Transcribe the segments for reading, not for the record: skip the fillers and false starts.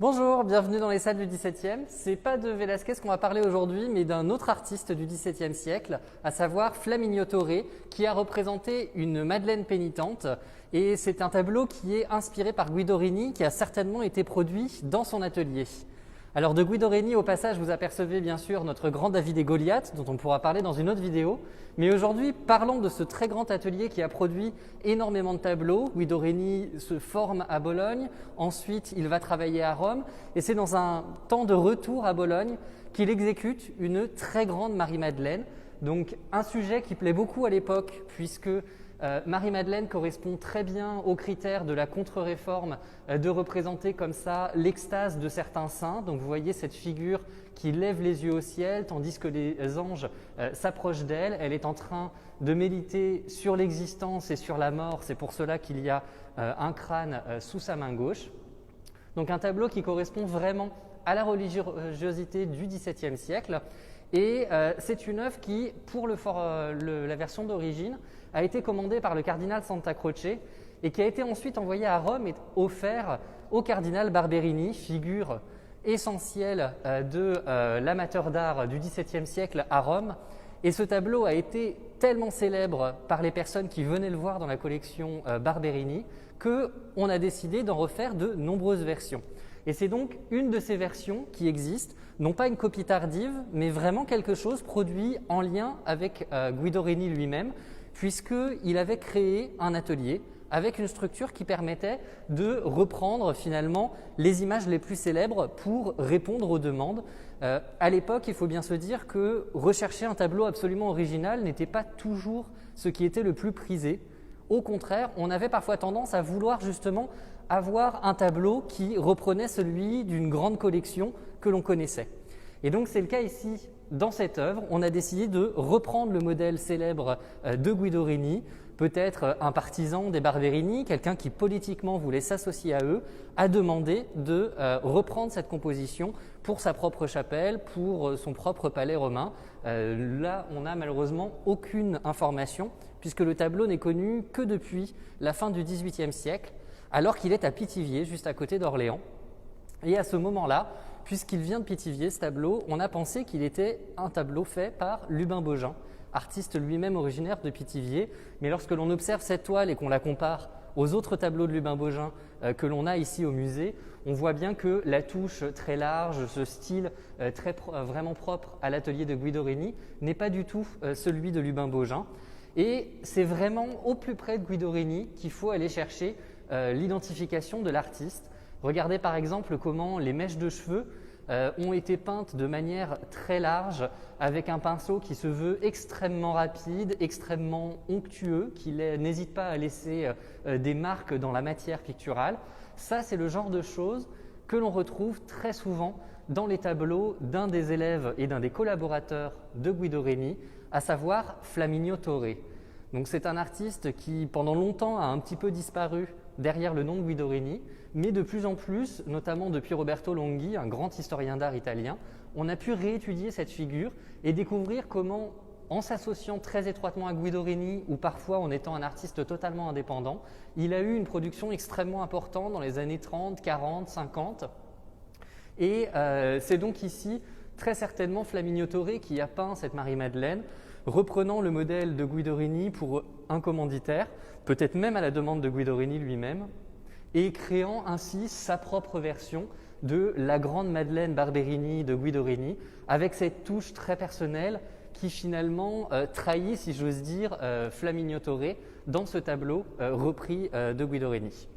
Bonjour, bienvenue dans les salles du XVIIe. C'est pas de Velázquez qu'on va parler aujourd'hui, mais d'un autre artiste du XVIIe siècle, à savoir Flaminio Torre, qui a représenté une Madeleine pénitente. Et c'est un tableau qui est inspiré par Guidorini, qui a certainement été produit dans son atelier. Alors de Guidorini, au passage, vous apercevez bien sûr notre grand David et Goliath, dont on pourra parler dans une autre vidéo. Mais aujourd'hui, parlons de ce très grand atelier qui a produit énormément de tableaux. Guidorini se forme à Bologne, ensuite il va travailler à Rome, et c'est dans un temps de retour à Bologne qu'il exécute une très grande Marie-Madeleine. Donc un sujet qui plaît beaucoup à l'époque, puisque Marie-Madeleine correspond très bien aux critères de la contre-réforme de représenter comme ça l'extase de certains saints. Donc vous voyez cette figure qui lève les yeux au ciel tandis que les anges s'approchent d'elle. Elle est en train de méditer sur l'existence et sur la mort. C'est pour cela qu'il y a un crâne sous sa main gauche. Donc un tableau qui correspond vraiment à la religiosité du XVIIe siècle. Et c'est une œuvre qui, pour la version d'origine, a été commandée par le cardinal Santa Croce et qui a été ensuite envoyée à Rome et offert au cardinal Barberini, figure essentielle de l'amateur d'art du XVIIe siècle à Rome. Et ce tableau a été tellement célèbre par les personnes qui venaient le voir dans la collection Barberini qu'on a décidé d'en refaire de nombreuses versions. Et c'est donc une de ces versions qui existe, non pas une copie tardive, mais vraiment quelque chose produit en lien avec Guidorini lui-même, puisqu'il avait créé un atelier avec une structure qui permettait de reprendre finalement les images les plus célèbres pour répondre aux demandes. À l'époque, il faut bien se dire que rechercher un tableau absolument original n'était pas toujours ce qui était le plus prisé. Au contraire, on avait parfois tendance à vouloir justement avoir un tableau qui reprenait celui d'une grande collection que l'on connaissait. Et donc c'est le cas ici dans cette œuvre. On a décidé de reprendre le modèle célèbre de Guidorini, peut-être un partisan des Barberini, quelqu'un qui politiquement voulait s'associer à eux, a demandé de reprendre cette composition pour sa propre chapelle, pour son propre palais romain. Là, on n'a malheureusement aucune information, puisque le tableau n'est connu que depuis la fin du XVIIIe siècle, alors qu'il est à Pithiviers, juste à côté d'Orléans. Et à ce moment-là, puisqu'il vient de Pithiviers, ce tableau, on a pensé qu'il était un tableau fait par Lubin Bogin, artiste lui-même originaire de Pithiviers. Mais lorsque l'on observe cette toile et qu'on la compare aux autres tableaux de Lubin Bogin que l'on a ici au musée, on voit bien que la touche très large, ce style vraiment propre à l'atelier de Guidorini n'est pas du tout celui de Lubin Bogin. Et c'est vraiment au plus près de Guidorini qu'il faut aller chercher l'identification de l'artiste. Regardez par exemple comment les mèches de cheveux ont été peintes de manière très large avec un pinceau qui se veut extrêmement rapide, extrêmement onctueux, qui n'hésite pas à laisser des marques dans la matière picturale. Ça, c'est le genre de choses que l'on retrouve très souvent dans les tableaux d'un des élèves et d'un des collaborateurs de Guidorini, à savoir Flaminio Torre. Donc c'est un artiste qui pendant longtemps a un petit peu disparu derrière le nom de Guidorini, mais de plus en plus, notamment depuis Roberto Longhi, un grand historien d'art italien, on a pu réétudier cette figure et découvrir comment, en s'associant très étroitement à Guidorini ou parfois en étant un artiste totalement indépendant, il a eu une production extrêmement importante dans les années 30, 40, 50. Et c'est donc ici très certainement Flaminio Torre qui a peint cette Marie-Madeleine, reprenant le modèle de Guidorini pour un commanditaire, peut-être même à la demande de Guidorini lui-même, et créant ainsi sa propre version de la grande Madeleine Barberini de Guidorini, avec cette touche très personnelle qui finalement trahit, si j'ose dire, Flaminio Torre dans ce tableau repris de Guidorini.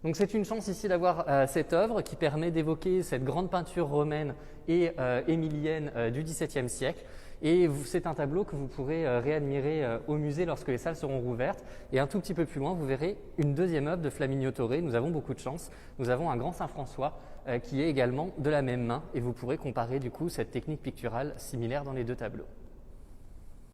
Donc c'est une chance ici d'avoir cette œuvre qui permet d'évoquer cette grande peinture romaine et émilienne du XVIIe siècle. Et c'est un tableau que vous pourrez réadmirer au musée lorsque les salles seront rouvertes. Et un tout petit peu plus loin, vous verrez une deuxième œuvre de Flaminio Torre. Nous avons beaucoup de chance. Nous avons un grand Saint-François qui est également de la même main. Et vous pourrez comparer du coup cette technique picturale similaire dans les deux tableaux.